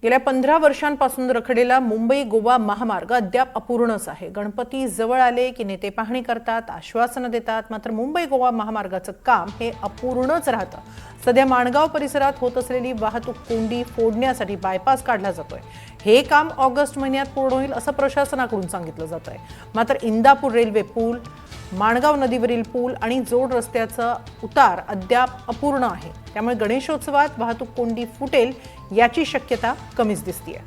गेल्या 15 वर्षांपासून रखडलेला मुंबई गोवा महामार्ग अद्याप अपूर्णच आहे। गणपती जवळ आले की नेते पाहणी करतात, आश्वासनं देतात, मात्र मुंबई गोवा महामार्गाचं काम हे अपूर्णच राहतं। सध्या माणगाव परिसरात होत असलेली वाहतूक कोंडी फोडण्यासाठी बायपास काढला जातोय। हे काम ऑगस्ट महिन्यात पूर्ण होईल असं प्रशासनाकडून सांगितलं जातंय। मात्र इंदापूर रेल्वे पूल, माणगाव नदीवरील पूल आणि जोड रस्त्याचा उतार अद्याप अपूर्ण आहे। त्यामुळे गणेशोत्सवात वाहतूक कोंडी फुटेल याची शक्यता कमीच दिसतेय।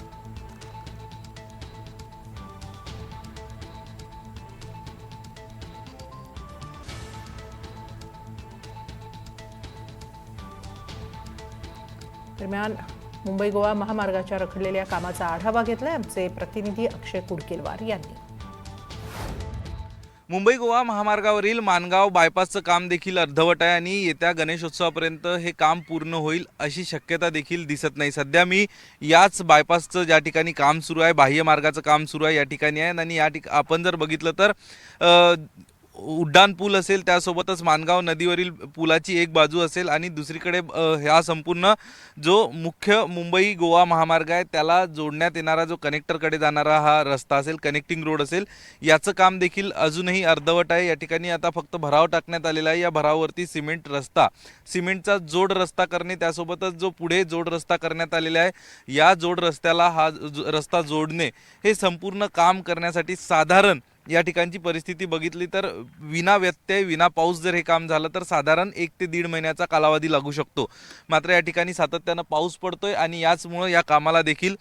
दरम्यान मुंबई गोवा महामार्गाच्या रखडलेल्या कामाचा आढावा घेतलाय आमचे प्रतिनिधी अक्षय कुडकेलवार यांनी। मुंबई गोवा महामार्गावरील माणगाव बायपासचं काम देखील अर्धवट आहे आणि येत्या गणेशोत्सवापर्यंत हे काम पूर्ण होईल अशी शक्यता देखील दिसत नाही। सध्या मी याच बायपासचं ज्या ठिकाणी काम सुरू आहे, बाह्य मार्गाचं काम सुरू आहे या ठिकाणी आहे आणि आपण जर बघितलं तर उड्डाण पूल असेल, त्यासोबतच माणगाव नदीवरील पुलाची एक बाजू असेल आणि दुसरीकडे हा संपूर्ण जो मुख्य मुंबई गोवा महामार्ग आहे त्याला जोडण्यात येणारा जो कनेक्टरकडे जाणारा हा रस्ता असेल, कनेक्टिंग रोड असेल, याचं काम देखील अजूनही अर्धवट आहे। या ठिकाणी आता फक्त भराव टाकण्यात आलेला आहे। या भरावावरती सिमेंटचा जोड रस्ता करणे, त्यासोबतच जो पुढे जोड रस्ता करण्यात आलेला आहे या जोड रस्त्याला हा रस्ता जोडणे, हे संपूर्ण काम करण्यासाठी साधारण या ठिकाणची परिस्थिती बघितली तर विना व्यत्यय, विना पाऊस जर हे काम झालं तर साधारण 1 ते 1.5 महिन्याचा कालावधी लागू शकतो। मात्र या ठिकाणी सातत्यानं पाऊस पडतोय आणि याचमुळे या कामाला देखील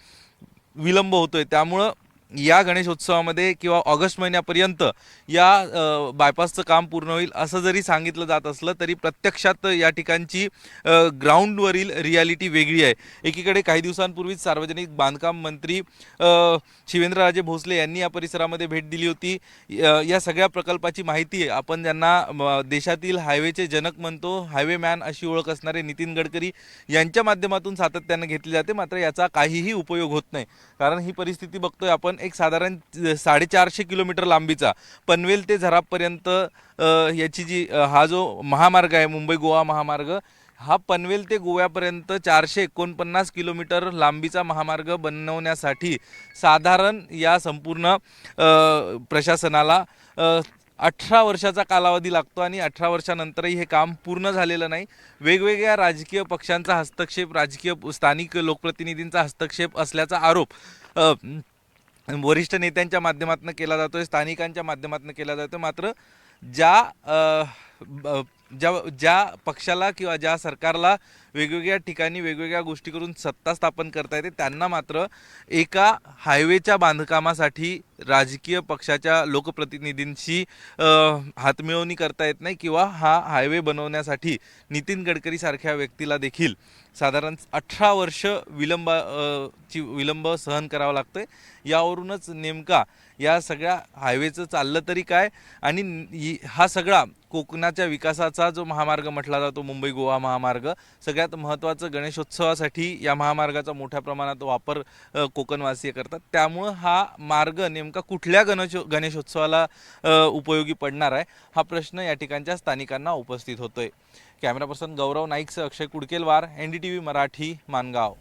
विलंब होतोय। त्यामुळे या गणेशोत्सवामध्ये किंवा ऑगस्ट महिन्यापर्यंत या बायपासचं काम पूर्ण होईल असं जरी सांगितलं जात असलं तरी प्रत्यक्षात या ठिकाणची ग्राउंडवरील रियालिटी वेगळी आहे। एकीकडे काही दिवसांपूर्वीच सार्वजनिक बांधकाम मंत्री शिवेंद्रराजे भोसले यांनी या परिसरामध्ये भेट दिली होती। या सगळ्या प्रकल्पाची माहिती आपण ज्यांना देशातील हायवेचे जनक म्हणतो, हायवेमॅन अशी ओळख असणारे नितीन गडकरी यांच्या माध्यमातून सातत्यानं घेतली जाते। मात्र याचा काहीही उपयोग होत नाही, कारण ही परिस्थिती बघतोय आपण एक साधारण 450 किलोमीटर लांबीचा पनवेल ते झराबपर्यंत याची जी हा जो महामार्ग आहे मुंबई गोवा महामार्ग, हा पनवेल ते गोव्यापर्यंत 449 किलोमीटर लांबीचा महामार्ग बनवण्यासाठी साधारण या संपूर्ण प्रशासनाला 18 वर्षाचा कालावधी लागतो आणि 18 वर्षानंतरही हे काम पूर्ण झालेलं नाही। वेगवेगळ्या राजकीय पक्षांचा हस्तक्षेप, राजकीय स्थानिक लोकप्रतिनिधींचा हस्तक्षेप असल्याचा आरोप वरिष्ठ नेत्यांच्या माध्यमातून केला जातोय, स्थानिकांच्या माध्यमातून केला जातोय। मात्र ज्या पक्षाला किंवा ज्या सरकारला वेगवेगळ्या ठिकाणी वेगवेगळ्या गोष्टी करून सत्ता स्थापन करता येते, त्यांना मात्र एका हायवेच्या बांधकामासाठी राजकीय पक्षाच्या लोकप्रतिनिधींशी हातमिळवणी करता येत नाही किंवा हा हायवे बनवण्यासाठी नितीन गडकरी सारख्या व्यक्तीला देखील साधारण 18 वर्ष विलंब सहन करावं लागतंय। यावरूनच नेमका या सगळ्या हायवेचं चाललं तरी काय आणि हा सगळा कोकणाच्या विकासाचा जो महामार्ग म्हटला जातो मुंबई गोवा महामार्ग, सगळ्यात महत्त्वाचं गणेशोत्सवासाठी या महामार्गाचा मोठ्या प्रमाणात वापर कोकणवासीय करतात। त्यामुळं हा मार्ग नेमका कुठल्या गणेशोत्सवाला उपयोगी पडणार आहे हा प्रश्न या ठिकाणच्या स्थानिकांना उपस्थित होतोय। कॅमेरा पर्सन गौरव नाईकसह अक्षय कुडकेलवार, NDTV मराठी, माणगाव।